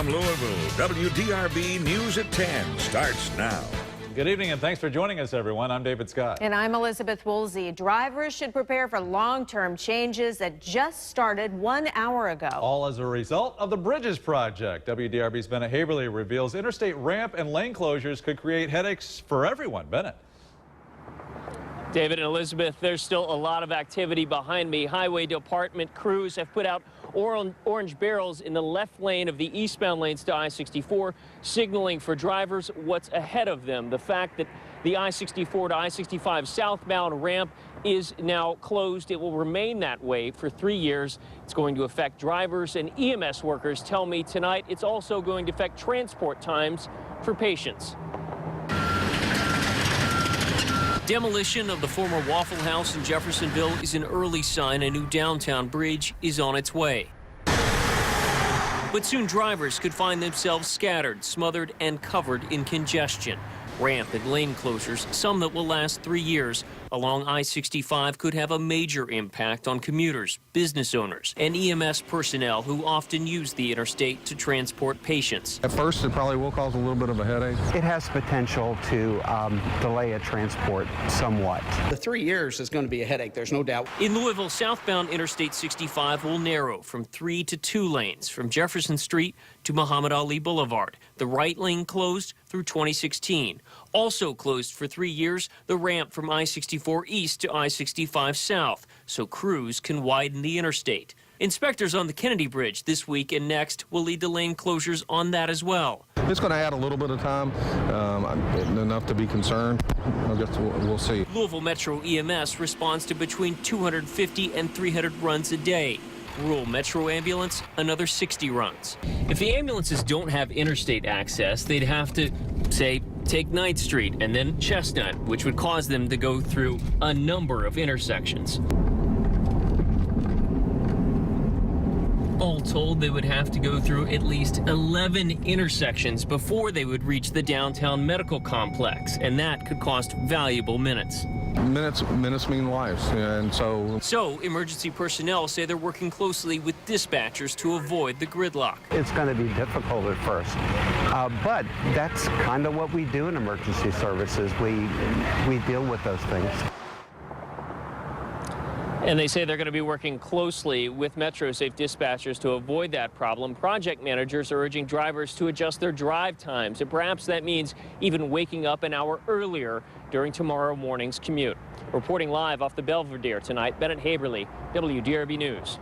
From Louisville, WDRB News at 10 starts now. Good evening and thanks for joining us, everyone. I'm David Scott. And I'm Elizabeth Woolsey. Drivers should prepare for long-term changes that just started 1 hour ago. All as a result of the Bridges Project. WDRB's Bennett Haberly reveals interstate ramp and lane closures could create headaches for everyone. Bennett. David and Elizabeth, there's still a lot of activity behind me. Highway Department crews have put out orange barrels in the left lane of the eastbound lanes to I-64, signaling for drivers what's ahead of them. The fact that the I-64 to I-65 southbound ramp is now closed. It will remain that way for 3 years. It's going to affect drivers, and EMS workers tell me tonight it's also going to affect transport times for patients. Demolition of the former Waffle House in Jeffersonville is an early sign a new downtown bridge is on its way. But soon drivers could find themselves scattered, smothered, and covered in congestion. Ramp and lane closures, some that will last 3 years, along I-65 could have a major impact on commuters, business owners, and EMS personnel who often use the interstate to transport patients. At first, it probably will cause a little bit of a headache. It has potential to delay a transport somewhat. The 3 years is going to be a headache, there's no doubt. In Louisville, southbound Interstate 65 will narrow from 3 to 2 lanes from Jefferson Street to Muhammad Ali Boulevard. The right lane closed through 2016. Also closed for 3 years, the ramp from I-64 east to I-65 south, so crews can widen the interstate. Inspectors on the Kennedy Bridge this week and next will lead to lane closures on that as well. It's going to add a little bit of time, enough to be concerned. I guess we'll see. Louisville Metro EMS responds to between 250 and 300 runs a day. Rural Metro Ambulance, another 60 runs. If the ambulances don't have interstate access, they'd have to, say, take 9th Street and then Chestnut, which would cause them to go through a number of intersections. All told, they would have to go through at least 11 intersections before they would reach the downtown medical complex, and that could cost valuable minutes. Minutes mean lives, and So emergency personnel say they're working closely with dispatchers to avoid the gridlock. It's going to be difficult at first, but that's kind of what we do in emergency services. We deal with those things. And they say they're going to be working closely with MetroSafe dispatchers to avoid that problem. Project managers are urging drivers to adjust their drive times, and perhaps that means even waking up an hour earlier during tomorrow morning's commute. Reporting live off the Belvedere tonight, Bennett Haberly, WDRB News.